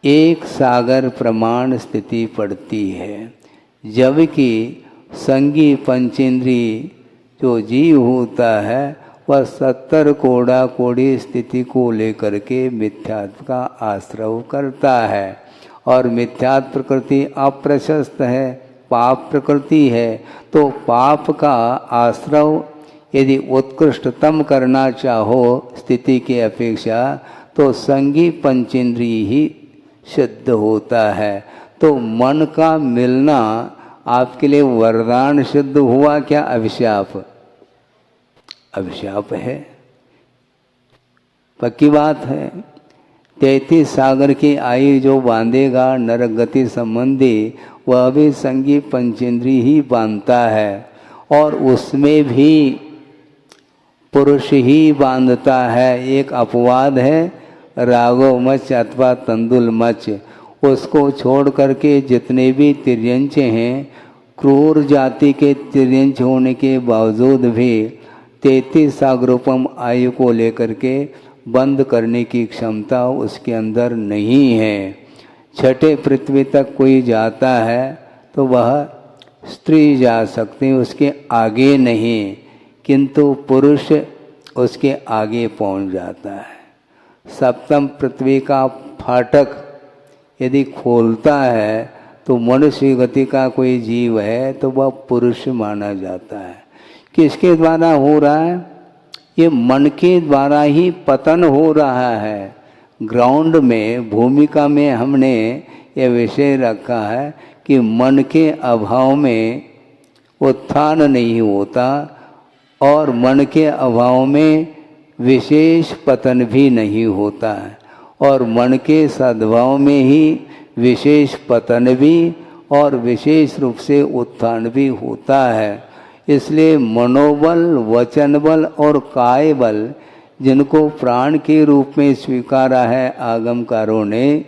एक सागर प्रमाण स्थिति पड़ती है। जबकि संगी पंचेंद्रिय जो जीव होता है वह 70 कोड़ा कोड़ी स्थिति को लेकर के मिथ्यात्व का आश्रय करता है। और मिथ्यात्व प्रकृति अप्रशस्त है, पाप प्रकृति है, तो पाप का आश्रय यदि उत्कृष्टतम करना चाहो स्थिति की अपेक्षा तो संगी पंचेंद्रिय ही सिद्ध होता है। तो मन का मिलना आपके लिए वरदान सिद्ध हुआ क्या अभिशाप? अभिशाप है, पक्की बात है। 33 सागर की आयु जो बांधेगा नरक गति संबंधी वह भी संगी पंचेंद्रिय ही बांधता है, और उसमें भी पुरुष ही बांधता है। एक अपवाद है राघव मच अथवा तंदुल मच, उसको छोड़ करके जितने भी तिर्यंच हैं, क्रूर जाति के तिर्यंच होने के बावजूद भी 33 सागरोपम आयु को लेकर के बंद करने की क्षमता उसके अंदर नहीं है। छठे पृथ्वी तक कोई जाता है तो वह स्त्री जा सकती है, उसके आगे नहीं, किंतु पुरुष उसके आगे पहुंच जाता है। सप्तम पृथ्वी का फाटक यदि खोलता है तो मनुष्य गति का कोई जीव है तो वह पुरुष माना जाता है। किसके द्वारा हो रहा है? ये मन के द्वारा ही पतन हो रहा है। ग्राउंड में, भूमिका में हमने ये विषय रखा है कि मन के अभाव में उत्थान नहीं होता और मन के अभाव में विशेष पतन भी नहीं होता है, और मन के सद्भाव में ही विशेष पतन भी और विशेष रूप से उत्थान भी होता है। इसलिए मनोबल, वचन बल और काय बल जिनको प्राण के रूप में स्वीकारा है आगमकारों ने,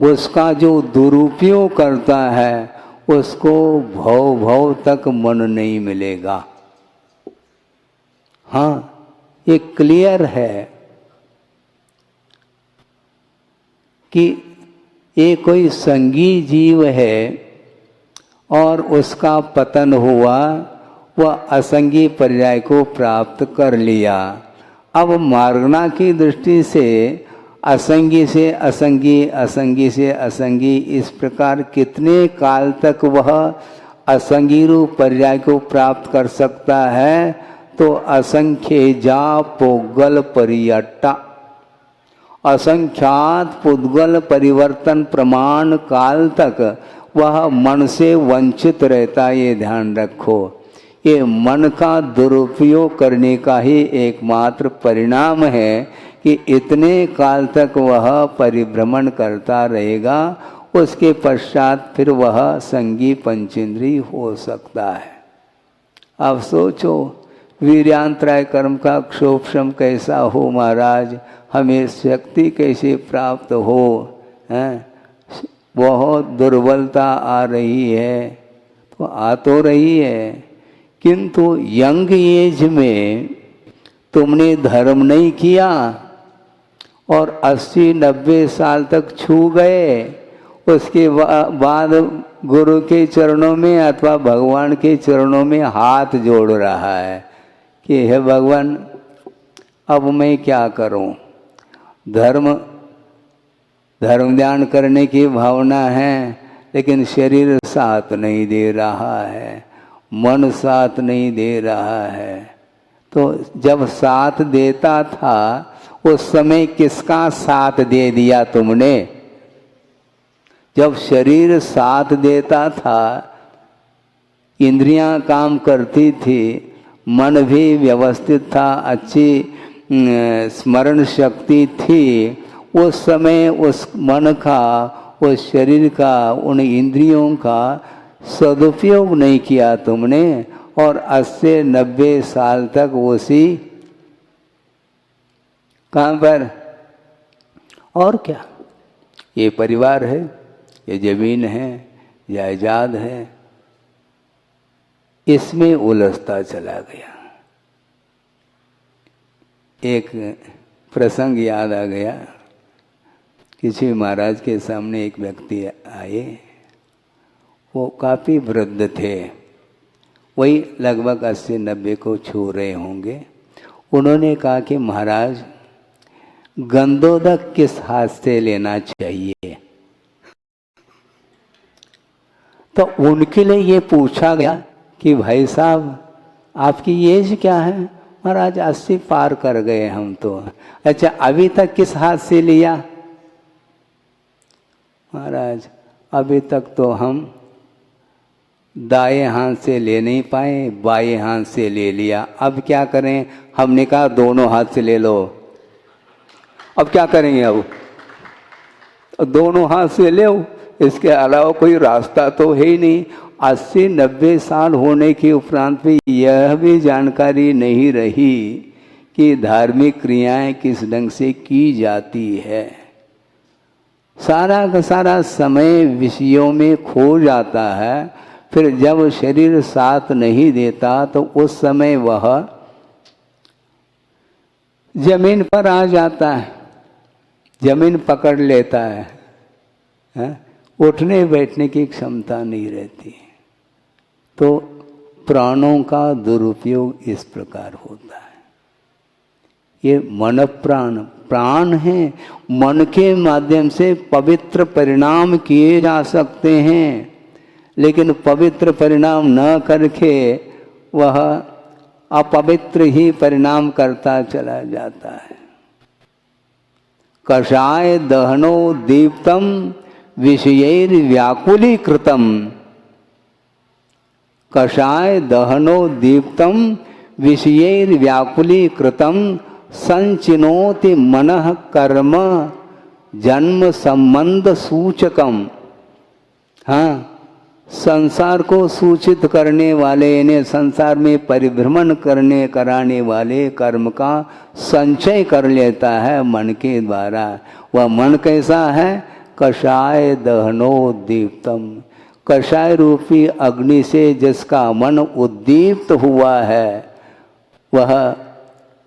उसका जो दुरुपयोग करता है उसको भव भव तक मन नहीं मिलेगा। हाँ, ये क्लियर है कि ये कोई संगी जीव है और उसका पतन हुआ, वह असंगी पर्याय को प्राप्त कर लिया। अब मार्गना की दृष्टि से असंगी से असंगी, असंगी से असंगी, इस प्रकार कितने काल तक वह असंगी रूप पर्याय को प्राप्त कर सकता है? तो असंख्य जा पोगल परियट्टा, असंख्यात पुद्गल परिवर्तन प्रमाण काल तक वह मन से वंचित रहता। ये ध्यान रखो, ये मन का दुरुपयोग करने का ही एकमात्र परिणाम है कि इतने काल तक वह परिभ्रमण करता रहेगा, उसके पश्चात फिर वह संगी पंचेंद्रिय हो सकता है। अब सोचो वीर्यांतराय कर्म का क्षोभशम कैसा हो महाराज, हमें शक्ति कैसे प्राप्त हो, हैं? बहुत दुर्बलता आ रही है, तो आ तो रही है, किंतु यंग एज में तुमने धर्म नहीं किया और 80-90 साल तक छू गए, उसके बाद गुरु के चरणों में अथवा भगवान के चरणों में हाथ जोड़ रहा है कि हे भगवान अब मैं क्या करूं। धर्म ध्यान करने की भावना है, लेकिन शरीर साथ नहीं दे रहा है, मन साथ नहीं दे रहा है। तो जब साथ देता था उस समय किसका साथ दे दिया तुमने? जब शरीर साथ देता था, इंद्रियां काम करती थी, मन भी व्यवस्थित था, अच्छी स्मरण शक्ति थी, उस समय उस मन का, उस शरीर का, उन इंद्रियों का सदुपयोग नहीं किया तुमने, और 80-90 साल तक उसी कहाँ पर, और क्या, ये परिवार है, ये जमीन है, जायदाद है, इसमें उलझता चला गया। एक प्रसंग याद आ गया, किसी महाराज के सामने एक व्यक्ति आए, वो काफ़ी वृद्ध थे, वही लगभग 80-90 को छू रहे होंगे। उन्होंने कहा कि महाराज गंधोदक किस हाथ से लेना चाहिए? तो उनके लिए ये पूछा गया कि भाई साहब आपकी एज क्या है? महाराज 80 पार कर गए हम तो। अच्छा अभी तक किस हाथ से लिया? महाराज अभी तक तो हम दाएं हाथ से ले नहीं पाए, बाएं हाथ से ले लिया, अब क्या करें? हमने कहा दोनों हाथ से ले लो। अब क्या करेंगे? अब दोनों हाथ से ले, इसके अलावा कोई रास्ता तो है ही नहीं। 80-90 साल होने के उपरांत भी यह भी जानकारी नहीं रही कि धार्मिक क्रियाएं किस ढंग से की जाती है। सारा का सारा समय विषयों में खो जाता है। फिर जब शरीर साथ नहीं देता तो उस समय वह जमीन पर आ जाता है, जमीन पकड़ लेता है, उठने बैठने की क्षमता नहीं रहती। तो प्राणों का दुरुपयोग इस प्रकार होता है। ये मन प्राण है, मन के माध्यम से पवित्र परिणाम किए जा सकते हैं, लेकिन पवित्र परिणाम न करके वह अपवित्र ही परिणाम करता चला जाता है। कषाय दहनो दीप्तम विषयैर व्याकुलीकृतम, कषाय दहनो दीप्तम विषयैर व्याकुलीकृतम संचिनोति मनः कर्म जन्म संबंध सूचकम। हाँ, संसार को सूचित करने वाले, इन्हें संसार में परिभ्रमण कराने वाले कर्म का संचय कर लेता है मन के द्वारा। वह मन कैसा है? कषाय दहनोद्दीप्तम, कषाय रूपी अग्नि से जिसका मन उद्दीप्त हुआ है वह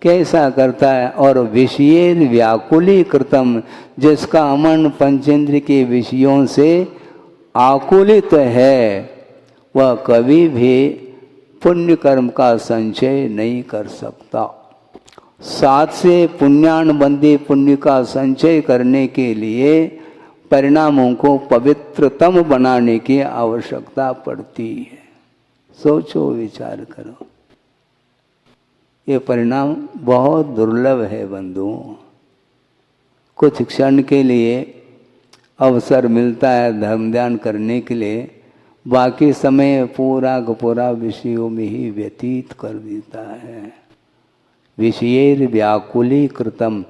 कैसा करता है? और विषयेर व्याकुलीकृतम, जिसका मन पंचेंद्र के विषयों से आकुलित है, वह कभी भी पुण्य कर्म का संचय नहीं कर सकता। साथ से पुण्यानुबंधी पुण्य का संचय करने के लिए परिणामों को पवित्रतम बनाने की आवश्यकता पड़ती है। सोचो, विचार करो, ये परिणाम बहुत दुर्लभ है बंधुओं। कुछ क्षण के लिए अवसर मिलता है धर्म ध्यान करने के लिए, बाकी समय पूरा का पूरा विषयों में ही व्यतीत कर देता है। विषयेर व्याकुलीकृतम,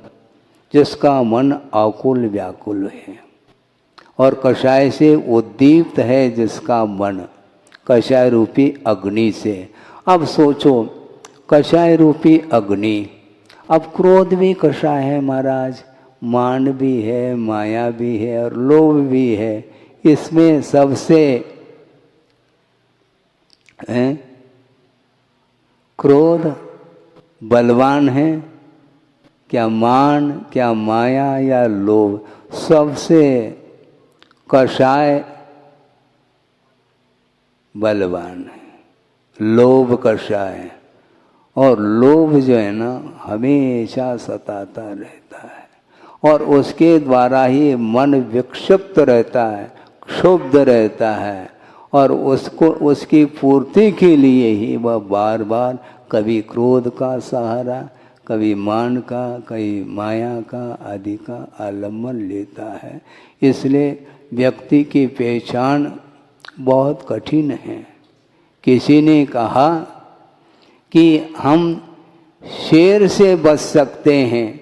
जिसका मन आकुल व्याकुल है, और कषाय से उद्दीप्त है जिसका मन, कषाय रूपी अग्नि से। अब सोचो, कषाय रूपी अग्नि, अब क्रोध भी कषाय है महाराज, मान भी है, माया भी है और लोभ भी है। इसमें सबसे क्रोध बलवान है क्या? मान, क्या माया या लोभ? सबसे कषाय बलवान है, लोभ कषाय। और लोभ जो है ना, हमेशा सताता रहता है और उसके द्वारा ही मन विक्षिप्त रहता है, क्षुब्ध रहता है, और उसको उसकी पूर्ति के लिए ही वह बार बार कभी क्रोध का सहारा, कभी मान का, कभी माया का आदि का आलम्बन लेता है। इसलिए व्यक्ति की पहचान बहुत कठिन है। किसी ने कहा कि हम शेर से बच सकते हैं,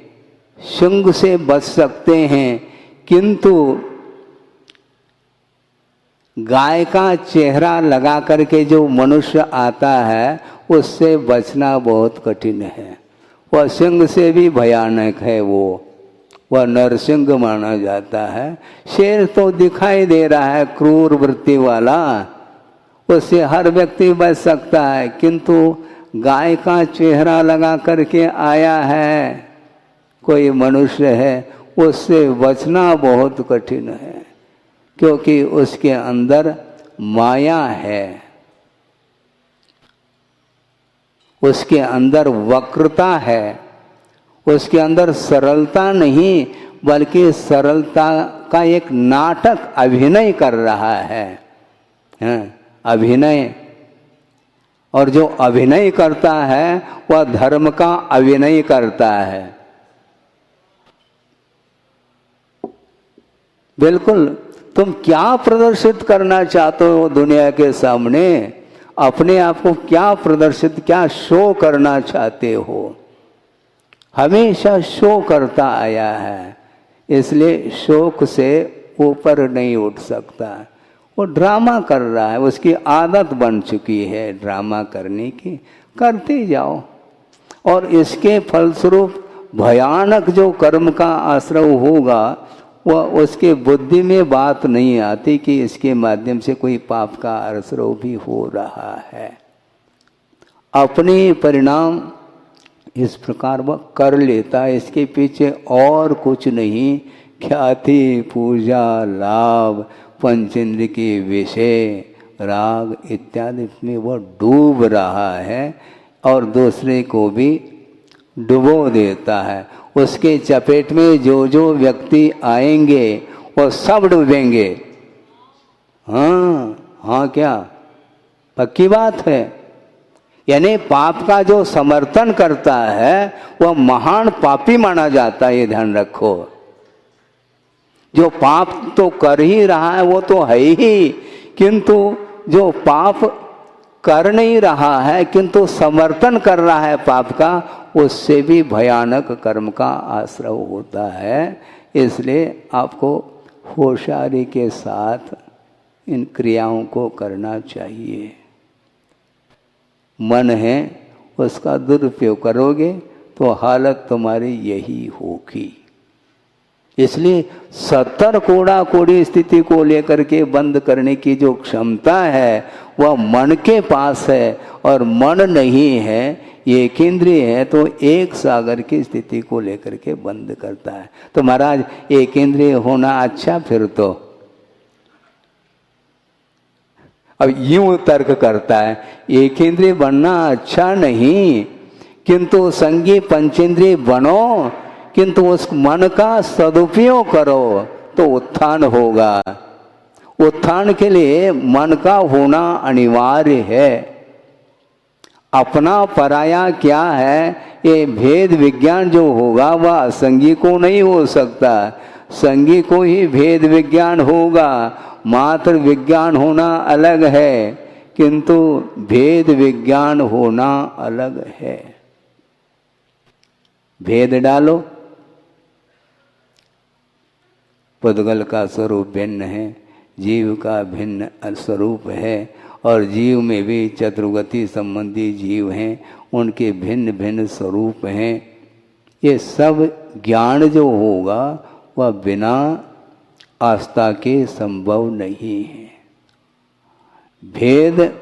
सिंह से बच सकते हैं, किंतु गाय का चेहरा लगा करके जो मनुष्य आता है उससे बचना बहुत कठिन है। वह सिंह से भी भयानक है, वह नरसिंह माना जाता है। शेर तो दिखाई दे रहा है क्रूर वृत्ति वाला, उससे हर व्यक्ति बच सकता है, किंतु गाय का चेहरा लगा करके आया है कोई मनुष्य है, उससे बचना बहुत कठिन है, क्योंकि उसके अंदर माया है, उसके अंदर वक्रता है, उसके अंदर सरलता नहीं बल्कि सरलता का एक नाटक अभिनय कर रहा है। अभिनय, और जो अभिनय करता है वह धर्म का अभिनय करता है। बिल्कुल, तुम क्या प्रदर्शित करना चाहते हो दुनिया के सामने? अपने आप को क्या प्रदर्शित, क्या शो करना चाहते हो? हमेशा शो करता आया है, इसलिए शोक से ऊपर नहीं उठ सकता। वो ड्रामा कर रहा है, उसकी आदत बन चुकी है ड्रामा करने की। करते जाओ, और इसके फलस्वरूप भयानक जो कर्म का आश्रय होगा वह उसके बुद्धि में बात नहीं आती कि इसके माध्यम से कोई पाप का आश्रय भी हो रहा है। अपने परिणाम इस प्रकार वह कर लेता है, इसके पीछे और कुछ नहीं। ख्याति, पूजा, लाभ, पंचेंद्र के विषय, राग इत्यादि में वह डूब रहा है और दूसरे को भी डुबो देता है। उसके चपेट में जो जो व्यक्ति आएंगे वो सब डूबेंगे। हाँ क्या पक्की बात है। यानी पाप का जो समर्थन करता है वह महान पापी माना जाता है, ये ध्यान रखो। जो पाप तो कर ही रहा है वो तो है ही, किंतु जो पाप कर नहीं रहा है किंतु समर्थन कर रहा है पाप का, उससे भी भयानक कर्म का आश्रय होता है। इसलिए आपको होशियारी के साथ इन क्रियाओं को करना चाहिए। मन है उसका दुरुपयोग करोगे तो हालत तुम्हारी यही होगी। इसलिए 70 कोड़ा कोड़ी स्थिति को लेकर के बंद करने की जो क्षमता है वह मन के पास है, और मन नहीं है, एक इंद्रिय है तो एक सागर की स्थिति को लेकर के बंद करता है। तो महाराज एक इंद्रिय होना अच्छा, फिर तो अब यूं तर्क करता है एक इंद्रिय बनना अच्छा नहीं, किंतु संगी पंचेंद्रिय बनो, किंतु उस मन का सदुपयोग करो तो उत्थान होगा। उत्थान के लिए मन का होना अनिवार्य है। अपना पराया क्या है, ये भेद विज्ञान जो होगा वह संगी को नहीं हो सकता, संगी को ही भेद विज्ञान होगा। मात्र विज्ञान होना अलग है किंतु भेद विज्ञान होना अलग है। भेद डालो, पुद्गल का स्वरूप भिन्न है, जीव का भिन्न स्वरूप है, और जीव में भी चतुर्गति संबंधी जीव हैं, उनके भिन्न भिन्न स्वरूप हैं। ये सब ज्ञान जो होगा वह बिना आस्था के संभव नहीं है। भेद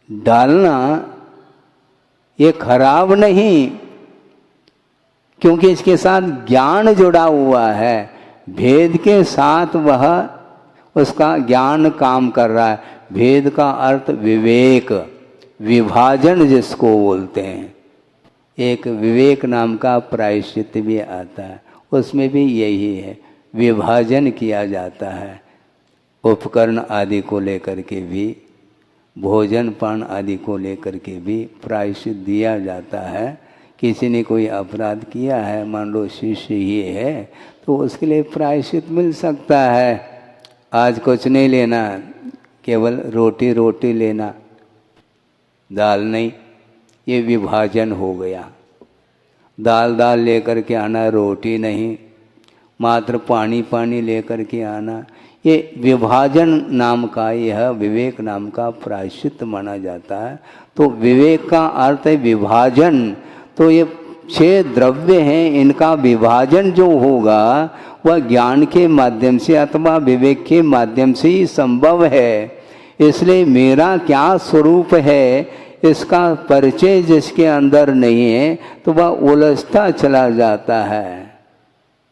डालना ये खराब नहीं, क्योंकि इसके साथ ज्ञान जुड़ा हुआ है। भेद के साथ वह उसका ज्ञान काम कर रहा है। भेद का अर्थ विवेक, विभाजन जिसको बोलते हैं। एक विवेक नाम का प्रायश्चित भी आता है, उसमें भी यही है, विभाजन किया जाता है। उपकरण आदि को लेकर के भी, भोजन पान आदि को लेकर के भी प्रायश्चित दिया जाता है। किसी ने कोई अपराध किया है, मान लो शिष्य ही है, तो उसके लिए प्रायश्चित मिल सकता है। आज कुछ नहीं लेना, केवल रोटी रोटी लेना, दाल नहीं, ये विभाजन हो गया। दाल दाल लेकर के आना, रोटी नहीं, मात्र पानी पानी लेकर के आना, ये विभाजन नाम का, यह विवेक नाम का प्रायश्चित माना जाता है। तो विवेक का अर्थ है विभाजन। तो ये 6 द्रव्य हैं, इनका विभाजन जो होगा वह ज्ञान के माध्यम से अथवा विवेक के माध्यम से ही संभव है। इसलिए मेरा क्या स्वरूप है, इसका परिचय जिसके अंदर नहीं है तो वह उलझता चला जाता है।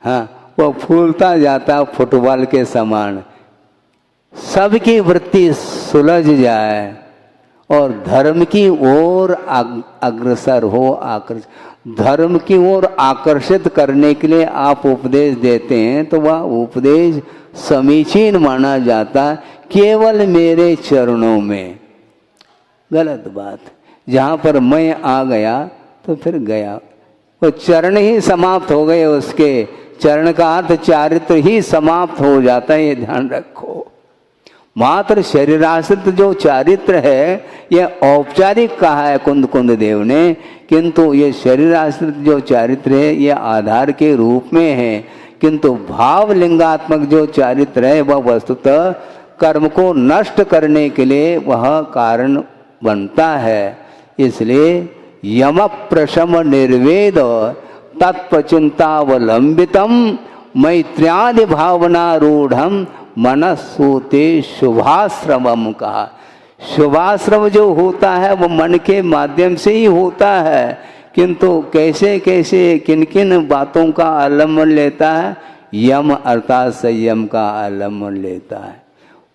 हाँ, वह फूलता जाता फुटबॉल के समान। सबकी वृत्ति सुलझ जाए और धर्म की ओर अग्रसर हो, धर्म की ओर आकर्षित करने के लिए आप उपदेश देते हैं तो वह उपदेश समीचीन माना जाता। केवल मेरे चरणों में, गलत बात। जहाँ पर मैं आ गया तो फिर गया, वो चरण ही समाप्त हो गए, उसके चरण का अर्थ चारित्र ही समाप्त हो जाता है, ये ध्यान रखो। मात्र शरीराश्रित जो चारित्र है यह औपचारिक कहा है कुंद कुंद देव ने, किंतु ये शरीराश्रित जो चारित्र है यह आधार के रूप में है, किंतु भाव लिंगात्मक जो चारित्र है वह वस्तुतः कर्म को नष्ट करने के लिए वह कारण बनता है। इसलिए यम प्रशम निर्वेद तत्वचिंतावलंबितम मैत्र्यादि भावनारूढ़ मनसूते शुभाश्रमम कहा। शुभाश्रम जो होता है वो मन के माध्यम से ही होता है, किंतु कैसे कैसे किन किन बातों का आलम्बन लेता है, यम अर्थात संयम का आलम्बन लेता है,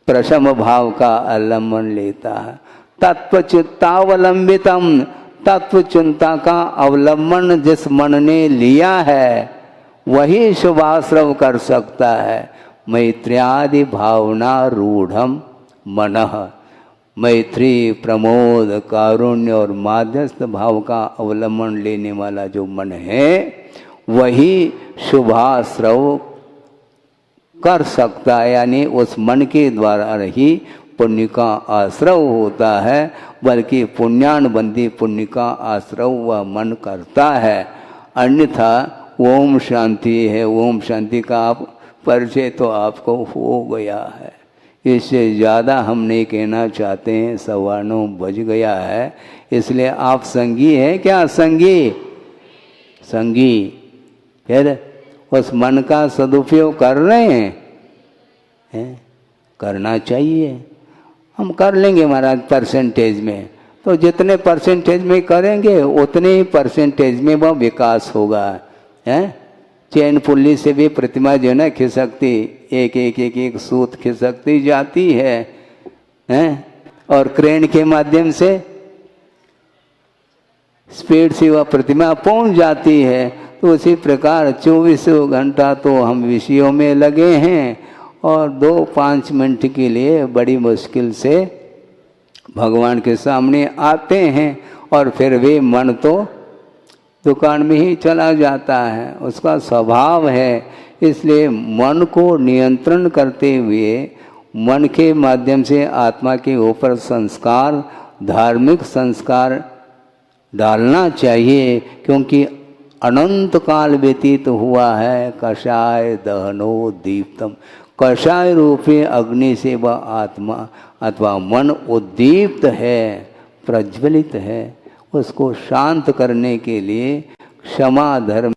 प्रशम भाव का आलम्बन लेता है। तत्वचित्तावलंबितम, तत्व चिंता का अवलंबन जिस मन ने लिया है वही शुभाश्रम कर सकता है। मैत्र्यादि भावना रूढ़म मनः, मैत्री प्रमोद कारुण्य और माध्यस्थ भाव का अवलंबन लेने वाला जो मन है वही शुभाश्रव कर सकता है, यानी उस मन के द्वारा ही पुण्य का आश्रव होता है, बल्कि पुण्यान बंदी पुण्य का आश्रव वह मन करता है। अन्यथा ओम शांति है, ओम शांति का आप परिचय तो आपको हो गया है। इससे ज़्यादा हम नहीं कहना चाहते हैं, 9:15 बज गया है। इसलिए आप संगी हैं क्या? संगी संगी फिर उस मन का सदुपयोग कर रहे हैं? करना चाहिए। हम कर लेंगे महाराज परसेंटेज में, तो जितने परसेंटेज में करेंगे उतने ही परसेंटेज में वह विकास होगा। चैन पुल्ली से भी प्रतिमा जो है ना खिसकती, एक एक एक एक सूत खिसकती जाती है और क्रेन के माध्यम से स्पीड से वह प्रतिमा पहुंच जाती है। तो उसी प्रकार 24 घंटा तो हम विषयों में लगे हैं और 2-5 मिनट के लिए बड़ी मुश्किल से भगवान के सामने आते हैं और फिर भी मन तो दुकान में ही चला जाता है, उसका स्वभाव है। इसलिए मन को नियंत्रण करते हुए मन के माध्यम से आत्मा के ऊपर संस्कार, धार्मिक संस्कार डालना चाहिए, क्योंकि अनंत काल व्यतीत हुआ है। कषाय दहनो दीप्तम, कषाय रूपी अग्नि से वह आत्मा अथवा मन उद्दीप्त है, प्रज्वलित है। उसको शांत करने के लिए क्षमा धर्म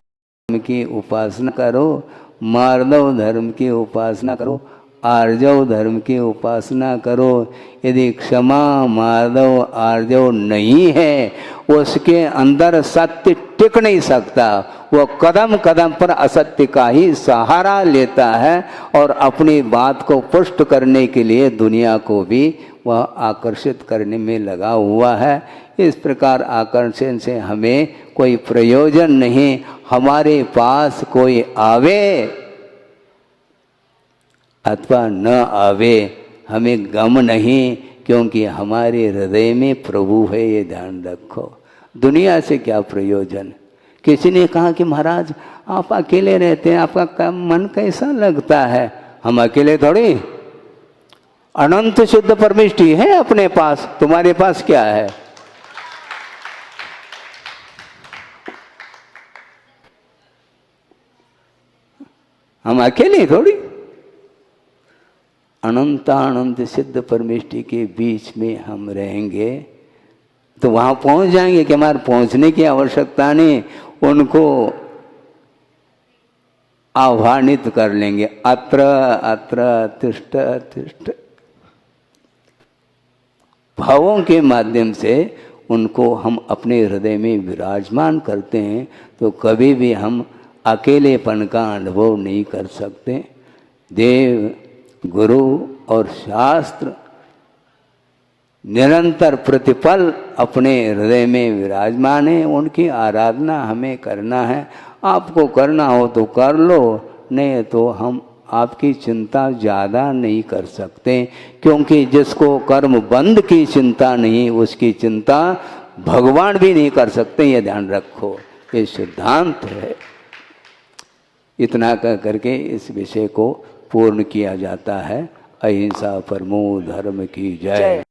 की उपासना करो, मार्दव धर्म की उपासना करो, आर्जव धर्म की उपासना करो। यदि क्षमा मार्दव आर्जव नहीं है, उसके अंदर सत्य टिक नहीं सकता। वो कदम कदम पर असत्य का ही सहारा लेता है और अपनी बात को पुष्ट करने के लिए दुनिया को भी वह आकर्षित करने में लगा हुआ है। इस प्रकार आकर्षण से हमें कोई प्रयोजन नहीं। हमारे पास कोई आवे अथवा न आवे, हमें गम नहीं, क्योंकि हमारे हृदय में प्रभु है, ये ध्यान रखो। दुनिया से क्या प्रयोजन? किसी ने कहा कि महाराज आप अकेले रहते हैं, आपका मन कैसा लगता है? हम अकेले थोड़ी, अनंत शुद्ध परमेष्टि है अपने पास। तुम्हारे पास क्या है? हम अकेले थोड़ी, अनंतानंत सिद्ध परमेष्टि के बीच में हम रहेंगे तो वहां पहुंच जाएंगे कि हमारे पहुंचने की आवश्यकता नहीं, उनको आह्वानित कर लेंगे। अत्र अत्र तिष्ठ तिष्ठ, भावों के माध्यम से उनको हम अपने हृदय में विराजमान करते हैं, तो कभी भी हम अकेलेपन का अनुभव नहीं कर सकते। देव, गुरु और शास्त्र निरंतर प्रतिपल अपने हृदय में विराजमान है, उनकी आराधना हमें करना है। आपको करना हो तो कर लो, नहीं तो हम आपकी चिंता ज़्यादा नहीं कर सकते, क्योंकि जिसको कर्म बंध की चिंता नहीं, उसकी चिंता भगवान भी नहीं कर सकते। ये ध्यान रखो, ये सिद्धांत है। इतना कह करके इस विषय को पूर्ण किया जाता है। अहिंसा परमो धर्म की जय।